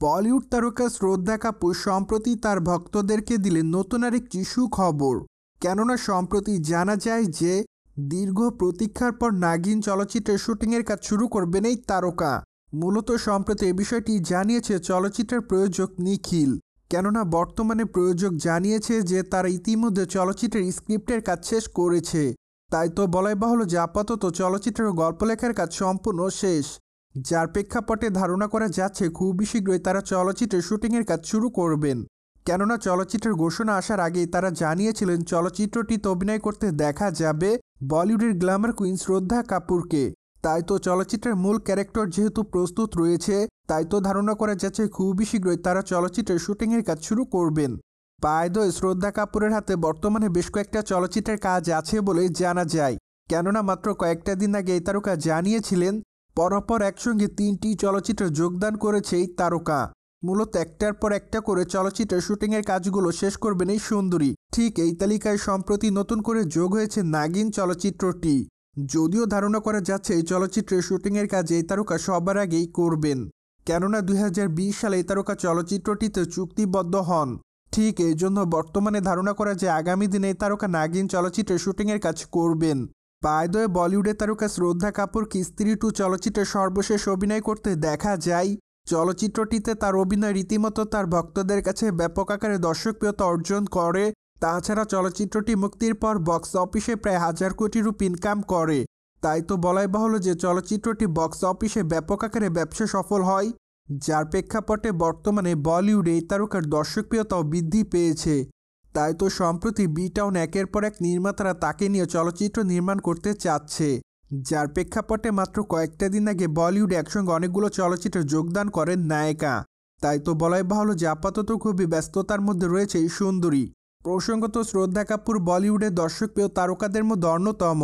বলিউড তারকা শ্রদ্ধা কাপুর সম্প্রতি তার ভক্তদেরকে দিলেন নতুন আরেকটি সুখবর। কেননা সম্প্রতি জানা যায় যে দীর্ঘ প্রতীক্ষার পর নাগিন চলচ্চিত্রের শুটিংয়ের কাজ শুরু করবেন এই তারকা। মূলত সম্প্রতি এই বিষয়টি জানিয়েছে চলচ্চিত্রের প্রযোজক নিখিল। কেননা বর্তমানে প্রযোজক জানিয়েছে যে তারা ইতিমধ্যে চলচ্চিত্রের স্ক্রিপ্টের কাজ শেষ করেছে। তাই তো বলাই বাহুল্য যে আপাতত চলচ্চিত্রের গল্প লেখার কাজ সম্পূর্ণ শেষ, যার প্রেক্ষাপটে ধারণা করা যাচ্ছে খুবই শীঘ্রই তারা চলচ্চিত্রের শুটিংয়ের কাজ শুরু করবেন। কেননা চলচ্চিত্রের ঘোষণা আসার আগেই তারা জানিয়েছিলেন চলচ্চিত্রটিতে অভিনয় করতে দেখা যাবে বলিউডের গ্ল্যামার কুইন শ্রদ্ধা কাপুরকে। তাই তো চলচ্চিত্রের মূল ক্যারেক্টার যেহেতু প্রস্তুত রয়েছে, তাই তো ধারণা করা যাচ্ছে খুবই শীঘ্রই তারা চলচ্চিত্রের শুটিংয়ের কাজ শুরু করবেন। বাই দ্য ওয়ে, শ্রদ্ধা কাপুরের হাতে বর্তমানে বেশ কয়েকটা চলচ্চিত্রের কাজ আছে বলে জানা যায়। কেননা মাত্র কয়েকটা দিন আগে এই তারকা জানিয়েছিলেন পরপর একসঙ্গে 3টি চলচ্চিত্রে যোগদান করেছে এই তারকা। মূলত একটার পর একটা করে চলচ্চিত্রের শুটিংয়ের কাজগুলো শেষ করবেন এই সুন্দরী। ঠিক এই তালিকায় সম্প্রতি নতুন করে যোগ হয়েছে নাগিন চলচ্চিত্রটি। যদিও ধারণা করা যাচ্ছে এই চলচ্চিত্রের শুটিংয়ের কাজ এই তারকা সবার আগেই করবেন। কেননা 2020 সালে এই তারকা চলচ্চিত্রটিতে চুক্তিবদ্ধ হন। ঠিক এই জন্য বর্তমানে ধারণা করা যায় আগামী দিনে এই তারকা নাগিন চলচ্চিত্রের শুটিংয়ের কাজ করবেন। বাই দ্য ওয়ে, বলিউডের তারকা শ্রদ্ধা কাপুরকে স্ত্রী 2 চলচ্চিত্রে সর্বশেষ অভিনয় করতে দেখা যায়। চলচ্চিত্রটিতে তার অভিনয় রীতিমতো তার ভক্তদের কাছে ব্যাপক আকারে দর্শকপ্রিয়তা অর্জন করে। তাছাড়া চলচ্চিত্রটি মুক্তির পর বক্স অফিসে প্রায় 1000 কোটি রুপি ইনকাম করে। তাই তো বলাই বাহুল্য যে চলচ্চিত্রটি বক্স অফিসে ব্যাপক আকারে ব্যবসা সফল হয়, যার প্রেক্ষাপটে বর্তমানে বলিউডে এই তারকার দর্শকপ্রিয়তাও বৃদ্ধি পেয়েছে। তাই তো সম্প্রতি বি-টাউন একের পর এক নির্মাতারা তাকে নিয়ে চলচ্চিত্র নির্মাণ করতে চাচ্ছে, যার প্রেক্ষাপটে মাত্র কয়েকটা দিন আগে বলিউডে একসঙ্গে অনেকগুলো চলচ্চিত্রে যোগদান করেন নায়িকা। তাই তো বলাই বাহুল্য যে আপাতত খুবই ব্যস্ততার মধ্যে রয়েছে এই সুন্দরী। প্রসঙ্গত, শ্রদ্ধা কাপুর বলিউডের দর্শকপ্রিয় তারকাদের মধ্যে অন্যতম।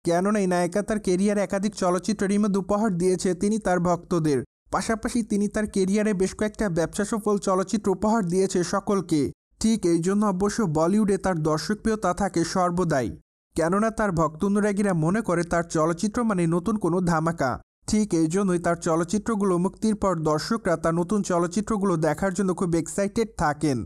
কেননা এই নায়িকা তার কেরিয়ারে একাধিক চলচ্চিত্রের মধ্যে উপহার দিয়েছে তিনি তার ভক্তদের। পাশাপাশি তিনি তার কেরিয়ারে বেশ কয়েকটা ব্যবসা সফল চলচ্চিত্র উপহার দিয়েছে সকলকে। ঠিক এই জন্য অবশ্য বলিউডে তার দর্শকপ্রিয়তা থাকে সর্বদাই। কেননা তার ভক্ত অনুরাগীরা মনে করে তার চলচ্চিত্র মানে নতুন কোনো ধামাকা। ঠিক এই জন্যই তার চলচ্চিত্রগুলো মুক্তির পর দর্শকরা তার নতুন চলচ্চিত্রগুলো দেখার জন্য খুব এক্সাইটেড থাকেন,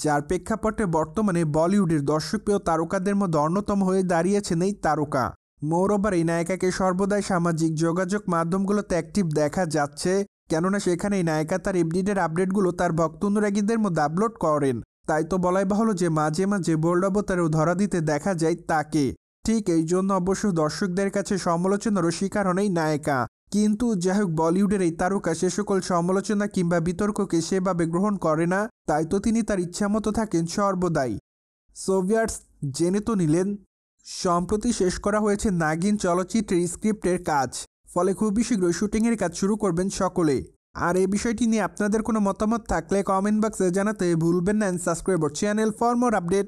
যার প্রেক্ষাপটে বর্তমানে বলিউডের দর্শকপ্রিয় তারকাদের মধ্যে অন্যতম হয়ে দাঁড়িয়েছেন এই তারকা। মোরওভার, এই নায়িকাকে সর্বদাই সামাজিক যোগাযোগ মাধ্যমগুলোতে অ্যাক্টিভ দেখা যাচ্ছে। কেননা সেখানে এই নায়িকা তার এভরিডের আপডেটগুলো তার ভক্ত অনুরাগীদের মধ্যে আপলোড করেন। তাই তো বলাই বাহুল্য যে মাঝে মাঝে বোল্ড অবতারেও ধরা দিতে দেখা যায় তাকে। ঠিক এই জন্য অবশ্য দর্শকদের কাছে সমালোচনারও শিকার হন এই নায়িকা। কিন্তু যাই হোক, বলিউডের এই তারকা সে সকল সমালোচনা কিংবা বিতর্ককে সেভাবে গ্রহণ করে না। তাই তো তিনি তার ইচ্ছামতো থাকেন সর্বদাই। সোভিয়ার্স, জেনে তো নিলেন সম্প্রতি শেষ করা হয়েছে নাগিন চলচ্চিত্রের স্ক্রিপ্টের কাজ। ফলে খুবই শীঘ্রই শুটিংয়ের কাজ শুরু করবেন সকলে। আর এই বিষয়টি নিয়ে আপনাদের কোনো মতামত থাকলে কমেন্ট বক্সে জানাতে ভুলবেন না। Subscribe our channel for more update.